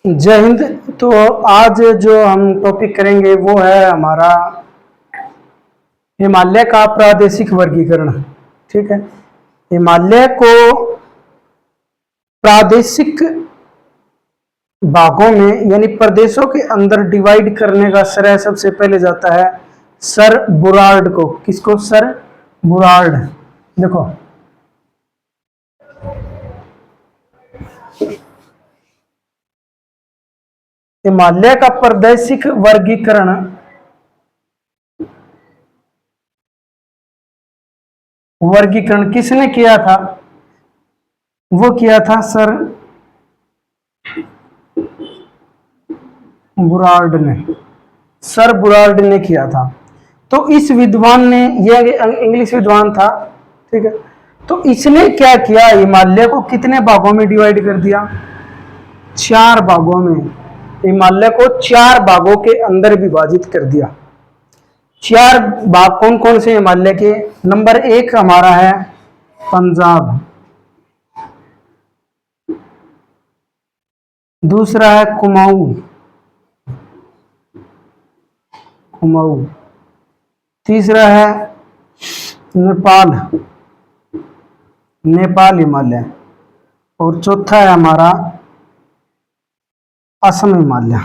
जय हिंद। तो आज जो हम टॉपिक करेंगे वो है हमारा हिमालय का प्रादेशिक वर्गीकरण। ठीक है, हिमालय को प्रादेशिक भागों में यानी प्रदेशों के अंदर डिवाइड करने का श्रेय सबसे पहले जाता है सर बुरार्ड को। किसको? सर बुरार्ड। देखो, हिमालय का प्रादेशिक वर्गीकरण किसने किया था? वो किया था सर बुरार्ड ने। सर बुरार्ड ने किया था। तो इस विद्वान ने, यह इंग्लिश विद्वान था, ठीक है, तो इसने क्या किया, हिमालय को कितने भागों में डिवाइड कर दिया? 4 भागों में। हिमालय को 4 भागों के अंदर विभाजित कर दिया। 4 भाग कौन कौन से हिमालय के? नंबर 1 हमारा है पंजाब, दूसरा है कुमाऊं, तीसरा है नेपाल हिमालय, और चौथा है हमारा असम हिमालय।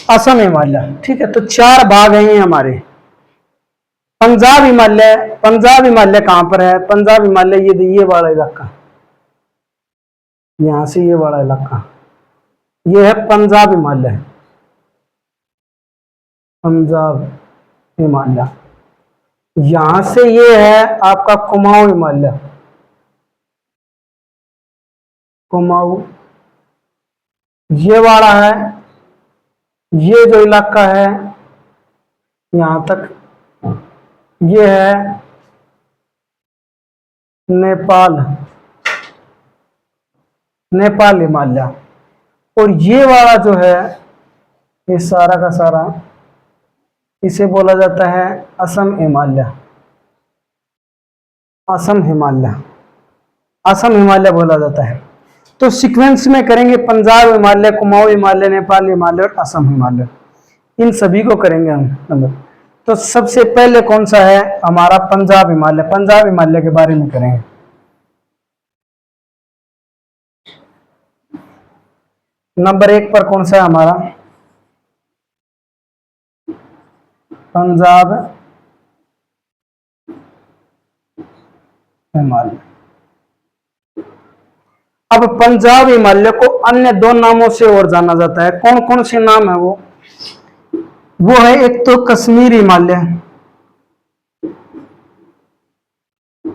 असम हिमालय, ठीक है। तो 4 भाग हैं ये हमारे। पंजाब हिमालय कहां पर है? पंजाब हिमालय ये वाला इलाका, यहां से ये वाला इलाका, ये है पंजाब हिमालय। पंजाब हिमालय, यहां से ये है आपका कुमाऊं हिमालय। कुमाऊं ये वाला है, ये जो इलाका है यहां तक, ये है नेपाल हिमालय। और ये वाला जो है, ये सारा का सारा, इसे बोला जाता है असम हिमालय। असम हिमालय बोला जाता है। तो सीक्वेंस में करेंगे पंजाब हिमालय, कुमाऊं हिमालय, नेपाल हिमालय और असम हिमालय, इन सभी को करेंगे हम। तो सबसे पहले कौन सा है हमारा? पंजाब हिमालय। पंजाब हिमालय के बारे में करेंगे। नंबर 1 पर कौन सा है हमारा? पंजाब हिमालय। अब पंजाब हिमालय को अन्य 2 नामों से और जाना जाता है। कौन कौन से नाम है वो है एक तो कश्मीर हिमालय,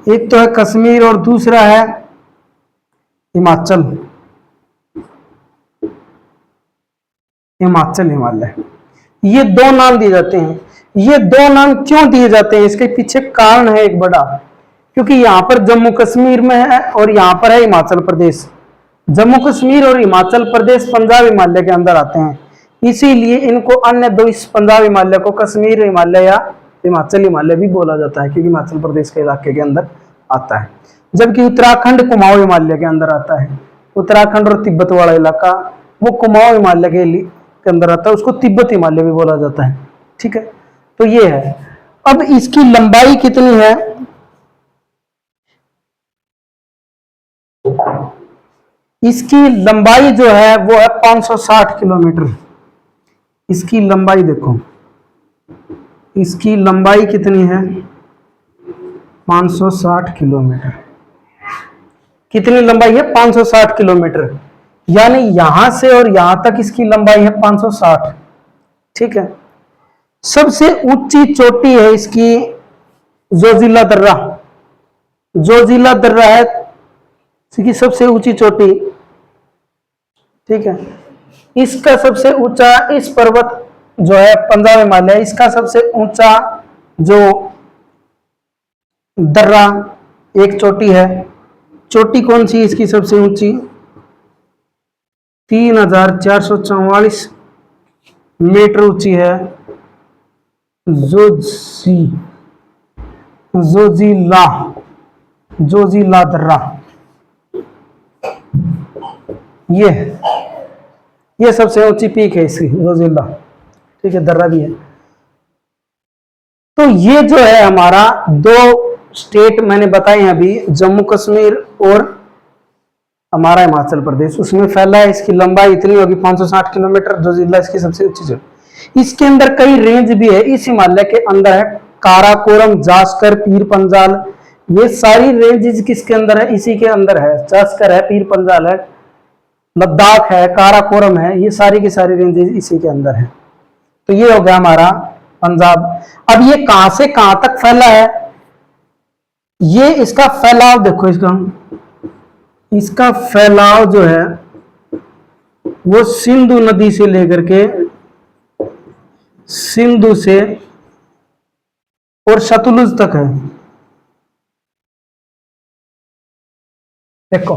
एक तो है कश्मीर, और दूसरा है हिमाचल हिमालय। ये 2 नाम दिए जाते हैं। ये 2 नाम क्यों दिए जाते हैं, इसके पीछे कारण है एक बड़ा, क्योंकि यहां पर जम्मू कश्मीर में है और यहां पर है हिमाचल प्रदेश। जम्मू कश्मीर और हिमाचल प्रदेश पंजाब हिमालय के अंदर आते हैं, इसीलिए इनको अन्य 2, इस पंजाब हिमालय को कश्मीर हिमालय या हिमाचल हिमालय भी बोला जाता है, क्योंकि हिमाचल प्रदेश के इलाके के अंदर आता है। जबकि उत्तराखंड कुमाऊं हिमालय के अंदर आता है। उत्तराखंड और तिब्बत वाला इलाका वो कुमाऊं हिमालय के अंदर आता है, उसको तिब्बत हिमालय भी बोला जाता है। ठीक है, तो ये है। अब इसकी लंबाई कितनी है? इसकी लंबाई जो है वो है 560 किलोमीटर। इसकी लंबाई देखो, इसकी लंबाई कितनी है? 560 किलोमीटर। कितनी लंबाई है? 560 किलोमीटर, यानी यहां से और यहां तक इसकी लंबाई है 560। ठीक है। सबसे ऊंची चोटी है इसकी जोजिला दर्रा। जोजिला दर्रा है इसकी सबसे ऊंची चोटी। ठीक है, इसका सबसे ऊंचा, इस पर्वत जो है पंजाब हिमालय, इसका सबसे ऊंचा जो दर्रा एक चोटी है। चोटी कौन सी इसकी सबसे ऊंची? 3444 मीटर ऊंची है। जोजी जोजिला जोजिला दर्रा, ये सबसे ऊंची पीक है इसकी, जोजिला। ठीक है, दर्रा भी है। तो ये जो है हमारा दो स्टेट मैंने बताए हैं अभी, जम्मू कश्मीर और हमारा हिमाचल प्रदेश, उसमें फैला है। इसकी लंबाई इतनी होगी 560 किलोमीटर, जोजिला इसकी सबसे ऊंची जगह। इसके अंदर कई रेंज भी है, इस हिमालय के अंदर है काराकोरम, जास्कर, पीर पंजाल, ये सारी रेंजेस किसके अंदर है? इसी के अंदर है। जास्कर है, पीर पंजाल है, लद्दाख है, काराकोरम है, ये सारी की सारी रेंजेस इसी के अंदर है। तो ये हो गया हमारा पंजाब। अब ये कहां से कहां तक फैला है? ये इसका फैलाव देखो, इसका फैलाव जो है वो सिंधु नदी से लेकर के, सिंधु से और सतलुज तक है। देखो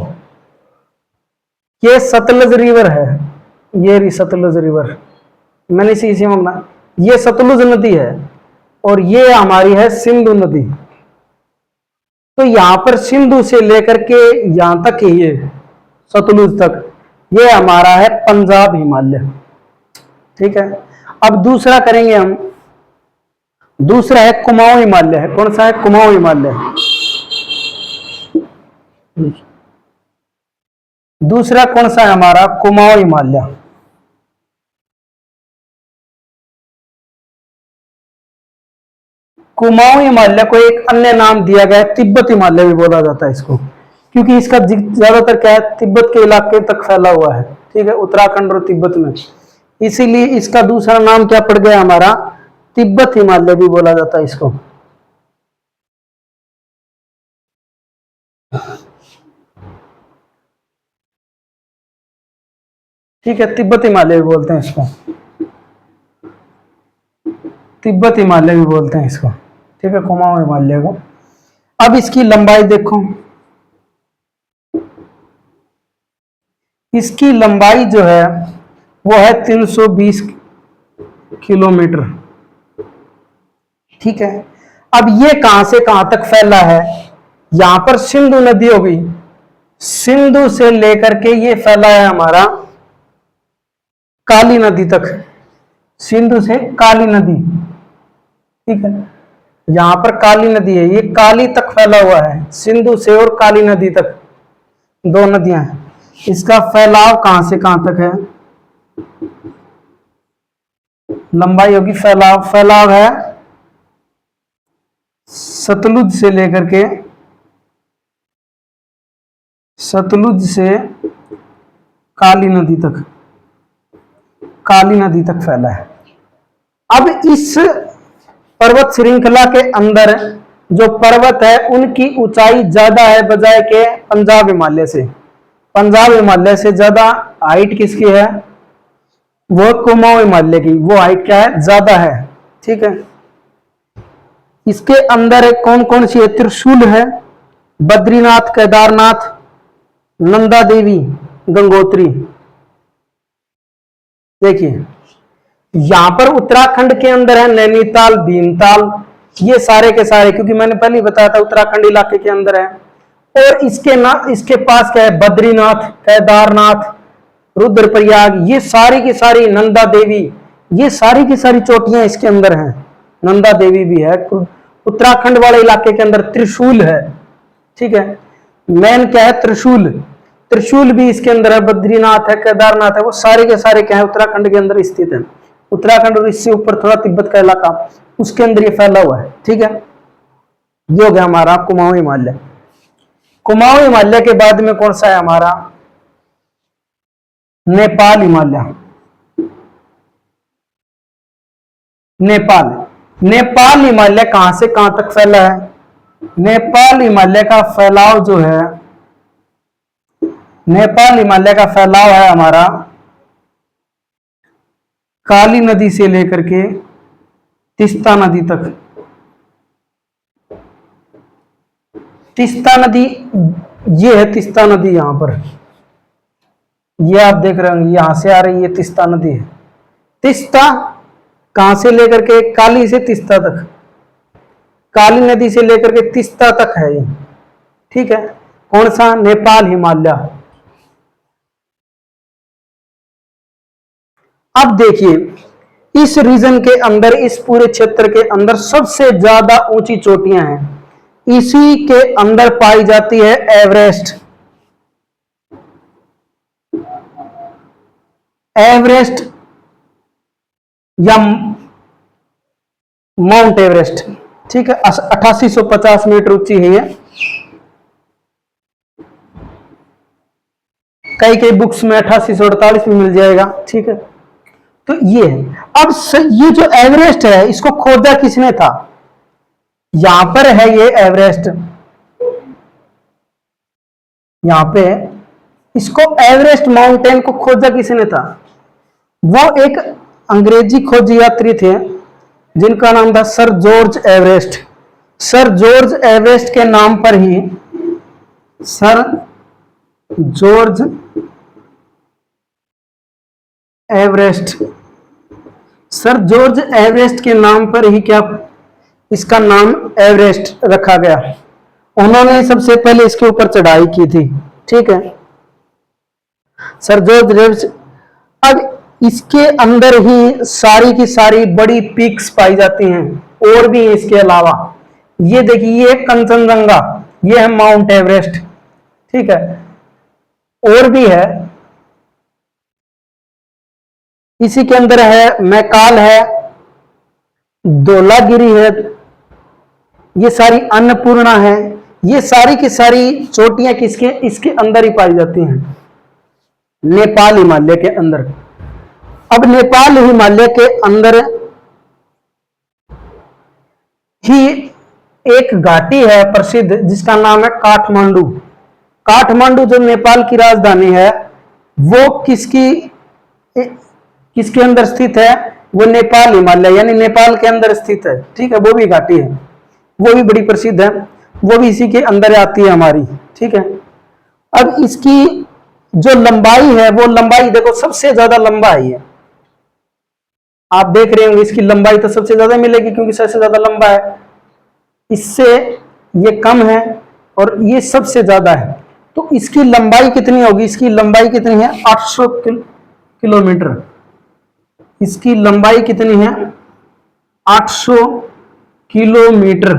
ये सतलुज रिवर है, ये रही सतलुज रिवर, मैंने इसी मांगना, ये सतलुज नदी है और ये हमारी है सिंधु नदी। तो यहां पर सिंधु से लेकर के यहां तक है, ये सतलुज तक, ये हमारा है पंजाब हिमालय। ठीक है, अब दूसरा करेंगे हम, दूसरा है कुमाऊं हिमालय है। कौन सा है? कुमाऊं हिमालय। दूसरा कौन सा है हमारा? कुमाऊं हिमालय। कुमाऊं हिमालय को एक अन्य नाम दिया गया है, तिब्बत हिमालय भी बोला जाता है इसको, क्योंकि इसका ज्यादातर क्या है, तिब्बत के इलाके तक फैला हुआ है। ठीक है, उत्तराखंड और तिब्बत में, इसीलिए इसका दूसरा नाम क्या पड़ गया हमारा? तिब्बत हिमालय भी बोला जाता है इसको। ठीक है, तिब्बत हिमालय भी बोलते हैं इसको, तिब्बत हिमालय भी बोलते हैं इसको। ठीक है, कुमाऊं हिमालय को। अब इसकी लंबाई देखो, इसकी लंबाई जो है वो है 320 किलोमीटर। ठीक है, अब ये कहां से कहां तक फैला है? यहां पर सिंधु नदी हो गई, सिंधु से लेकर के ये फैला है हमारा काली नदी तक, सिंधु से काली नदी। ठीक है, यहां पर काली नदी है, ये काली तक फैला हुआ है, सिंधु से और काली नदी तक, दो नदियां हैं। इसका फैलाव कहां से कहां तक है? लंबाई होगी, फैलाव है सतलुज से लेकर के, सतलुज से काली नदी तक, काली नदी तक फैला है। अब इस पर्वत श्रृंखला के अंदर जो पर्वत है उनकी ऊंचाई ज्यादा है बजाय के पंजाब हिमालय से। पंजाब हिमालय से ज्यादा हाइट किसकी है? वो कुमाऊं हिमालय की, वो हाइट क्या है? ज्यादा है। ठीक है, इसके अंदर कौन कौन सी है? त्रिशूल है, बद्रीनाथ, केदारनाथ, नंदा देवी, गंगोत्री। देखिए यहां पर उत्तराखंड के अंदर है नैनीताल, भीमताल, ये सारे के सारे, क्योंकि मैंने पहले ही बताया था उत्तराखंड इलाके के अंदर है। और इसके पास क्या है? बद्रीनाथ, केदारनाथ, रुद्रप्रयाग, ये सारी की सारी, नंदा देवी, ये सारी की सारी चोटियां इसके अंदर हैं। नंदा देवी भी है उत्तराखंड वाले इलाके के अंदर। त्रिशूल है, ठीक है, मेन क्या है? त्रिशूल, त्रिशूल भी इसके अंदर है, बद्रीनाथ है, केदारनाथ है, वो सारे के सारे क्या है? उत्तराखंड के अंदर स्थित है। उत्तराखंड और इससे ऊपर थोड़ा तिब्बत का इलाका, उसके अंदर ये फैला हुआ है। ठीक है, ये हो गया हमारा कुमाऊं हिमालय। कुमाऊं हिमालय के बाद में कौन सा है हमारा? नेपाल हिमालय। नेपाल, नेपाल हिमालय कहां से कहां तक फैला है? नेपाल हिमालय का फैलाव जो है, नेपाल हिमालय का फैलाव है हमारा काली नदी से लेकर के तीस्ता नदी तक। तीस्ता नदी, ये है तीस्ता नदी, यहां पर ये आप देख रहे होंगे, यहां से आ रही है तीस्ता नदी है। तीस्ता कहां से लेकर के काली से तीस्ता तक, काली नदी से लेकर के तीस्ता तक है ये। ठीक है, कौन सा? नेपाल हिमालय। अब देखिए इस रीजन के अंदर, इस पूरे क्षेत्र के अंदर सबसे ज्यादा ऊंची चोटियां हैं, इसी के अंदर पाई जाती है एवरेस्ट। एवरेस्ट या माउंट एवरेस्ट। ठीक है, 8850 मीटर ऊंची है ये। कई कई बुक्स में 8848 में मिल जाएगा। ठीक है, तो ये है। अब ये जो एवरेस्ट है इसको खोजा किसने था? यहां पर है ये एवरेस्ट, यहां पे इसको एवरेस्ट माउंटेन को खोजा किसने था? वो एक अंग्रेजी खोज यात्री थे जिनका नाम था sir George Everest. Sir George Everest के नाम पर ही, sir George Everest, sir George Everest के नाम पर ही क्या इसका नाम एवरेस्ट रखा गया। उन्होंने सबसे पहले इसके ऊपर चढ़ाई की थी। ठीक है, सर जॉर्ज एवरेस्ट। अब इसके अंदर ही सारी की सारी बड़ी पीक्स पाई जाती हैं, और भी इसके अलावा। ये देखिए, ये कंचनजंगा, ये है माउंट एवरेस्ट। ठीक है, और भी है, इसी के अंदर है मैकाल है, धौलागिरी है, ये सारी अन्नपूर्णा है। ये सारी की सारी चोटियां किसके इसके अंदर ही पाई जाती हैं, नेपाल हिमालय के अंदर। अब नेपाल हिमालय के अंदर ही एक घाटी है प्रसिद्ध जिसका नाम है काठमांडू। काठमांडू जो नेपाल की राजधानी है वो किसके अंदर स्थित है? वो नेपाल हिमालय यानी नेपाल के अंदर स्थित है। ठीक है, वो भी घाटी है, वो भी बड़ी प्रसिद्ध है, वो भी इसी के अंदर आती है हमारी। ठीक है, अब इसकी जो लंबाई है वो लंबाई देखो सबसे ज्यादा लंबा है ये। आप देख रहे होंगे इसकी लंबाई तो सबसे ज्यादा मिलेगी क्योंकि सबसे ज्यादा लंबा है, इससे ये कम है और ये सबसे ज्यादा है। तो इसकी लंबाई कितनी होगी? इसकी लंबाई कितनी है? 800 किलोमीटर। इसकी लंबाई कितनी है? 800 किलोमीटर।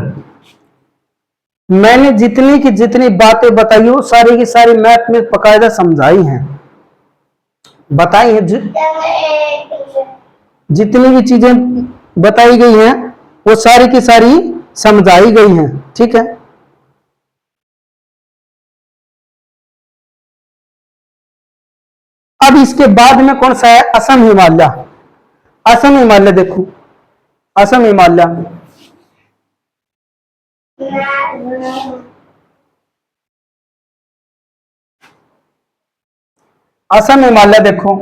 मैंने जितनी की जितनी बातें बताई हो सारी की सारी मैथ में बकायदा समझाई हैं, बताई हैं। जितनी भी चीजें बताई गई हैं वो सारी की सारी समझाई गई हैं। ठीक है, अब इसके बाद में कौन सा है? असम हिमालय। असम हिमालय देखो, असम हिमालय, असम हिमालय देखो,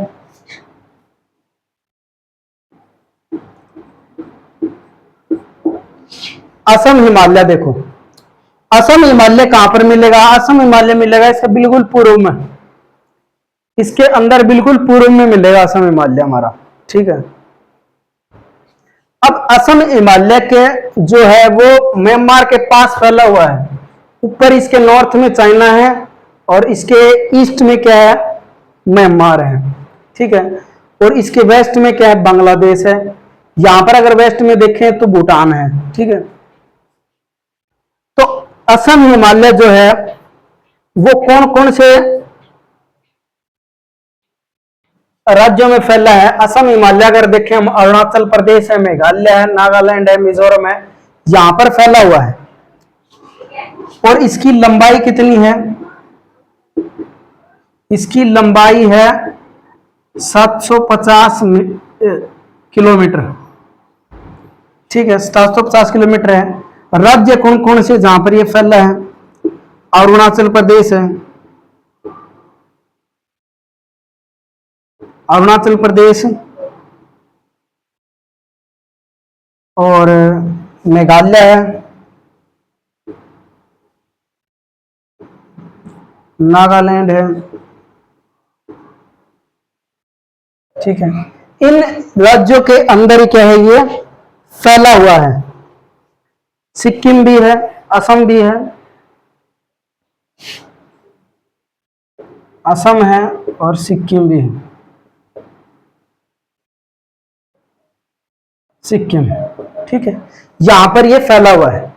असम हिमालय देखो। असम हिमालय कहां पर मिलेगा? असम हिमालय मिलेगा इसका बिल्कुल पूर्व में, इसके अंदर बिल्कुल पूर्व में मिलेगा असम हिमालय हमारा। ठीक है, अब असम हिमालय के जो है वो म्यांमार के पास फैला हुआ है। ऊपर इसके नॉर्थ में चाइना है और इसके ईस्ट में क्या है? म्यांमार है। ठीक है, और इसके वेस्ट में क्या है? बांग्लादेश है। यहां पर अगर वेस्ट में देखें तो भूटान है। ठीक है, तो असम हिमालय जो है वो कौन कौन से राज्यों में फैला है? असम हिमालय अगर देखें हम, अरुणाचल प्रदेश है, मेघालय है, नागालैंड है, मिजोरम है, यहां पर फैला हुआ है। और इसकी लंबाई कितनी है? इसकी लंबाई है 750 किलोमीटर। ठीक है, 750 किलोमीटर है। राज्य कौन कौन से जहां पर यह फैला है? अरुणाचल प्रदेश है, अरुणाचल प्रदेश और मेघालय है, नागालैंड है। ठीक है, इन राज्यों के अंदर ही क्या है, ये फैला हुआ है। सिक्किम भी है, असम भी है, असम है और सिक्किम भी है, सिक्किम, ठीक है। यहां पर ये फैला हुआ है।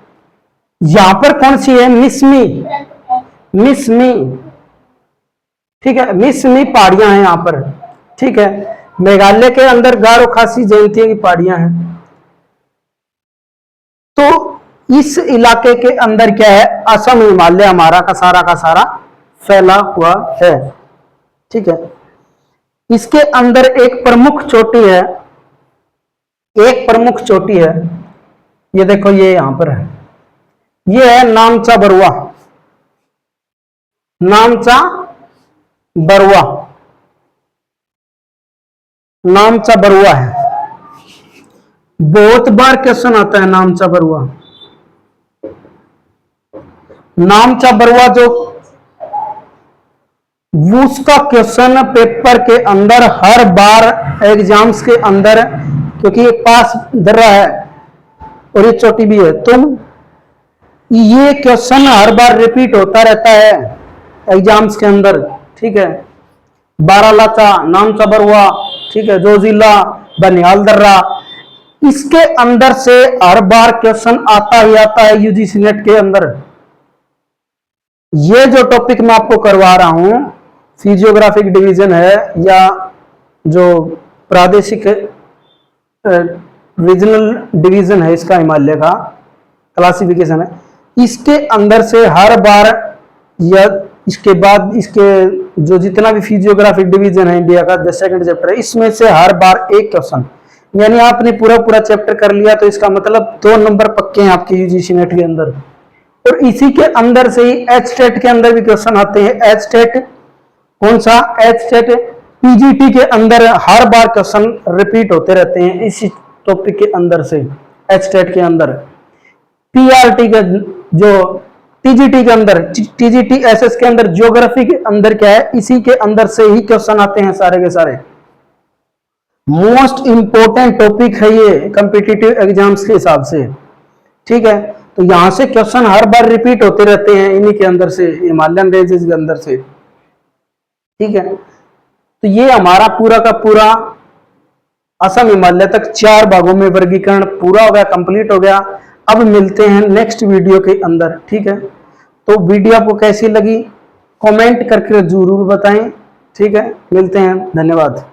यहां पर कौन सी है, मिसमी, मिसमी, ठीक है, मिसमी पहाड़ियां हैं यहां पर, ठीक है। मेघालय के अंदर गारो खासी जयंतिया की पहाड़ियां हैं। तो इस इलाके के अंदर क्या है, असम हिमालय हमारा का सारा फैला हुआ है, ठीक है। इसके अंदर एक प्रमुख चोटी है, एक प्रमुख चोटी है, ये देखो ये यहां पर है, ये है नामचा बरुआ, नामचा बरुआ, नामचा बरुआ है। बहुत बार क्वेश्चन आता है नामचा बरुआ, नामचा बरुआ जो उसका क्वेश्चन पेपर के अंदर हर बार एग्जाम्स के अंदर, क्योंकि ये पास दर्रा है और ये चोटी भी है, तो ये क्वेश्चन हर बार रिपीट होता रहता है एग्जाम्स के अंदर, ठीक है। बारालाचा, नामचा बरुआ, ठीक है, जोजिला, बनिहाल दर्रा, इसके अंदर से हर बार क्वेश्चन आता ही आता है यूजीसी नेट के अंदर। ये जो टॉपिक मैं आपको करवा रहा हूं, फिजियोग्राफिक डिवीजन है या जो प्रादेशिक रीजनल डिवीजन है इसका, हिमालय का क्लासिफिकेशन है, इसके अंदर से हर बार या इसके बाद इसके जो जितना भी फिजियोग्राफिक डिवीजन है इंडिया का, जो सेकंड चैप्टर है, इसमें से हर बार एक क्वेश्चन, यानी आपने पूरा चैप्टर कर लिया तो इसका मतलब 2 नंबर पक्के हैं आपके यूजीसी नेट के अंदर। और इसी के अंदर से ही एच टेट के अंदर भी क्वेश्चन आते हैं। एच टेट कौन सा, एच टेट पीजीटी के अंदर हर बार क्वेश्चन रिपीट होते रहते हैं इसी टॉपिक के अंदर से, एच टेट के अंदर। पीआरटी का जो टीजीटी के अंदर, टीजीटी एसएस के अंदर ज्योग्राफी के अंदर क्या है, इसी के अंदर से ही क्वेश्चन आते हैं सारे के सारे। मोस्ट इंपोर्टेंट टॉपिक है ये कॉम्पिटिटिव एग्जाम्स के हिसाब से, ठीक है। तो यहां से क्वेश्चन हर बार रिपीट होते रहते हैं इन्हीं के अंदर से, हिमालयन रेंजेस के अंदर से, ठीक है। तो ये हमारा पूरा का पूरा असम हिमालय तक 4 भागों में वर्गीकरण पूरा हो गया, कंप्लीट हो गया। अब मिलते हैं नेक्स्ट वीडियो के अंदर, ठीक है। तो वीडियो आपको कैसी लगी कमेंट करके जरूर बताएं, ठीक है। मिलते हैं, धन्यवाद।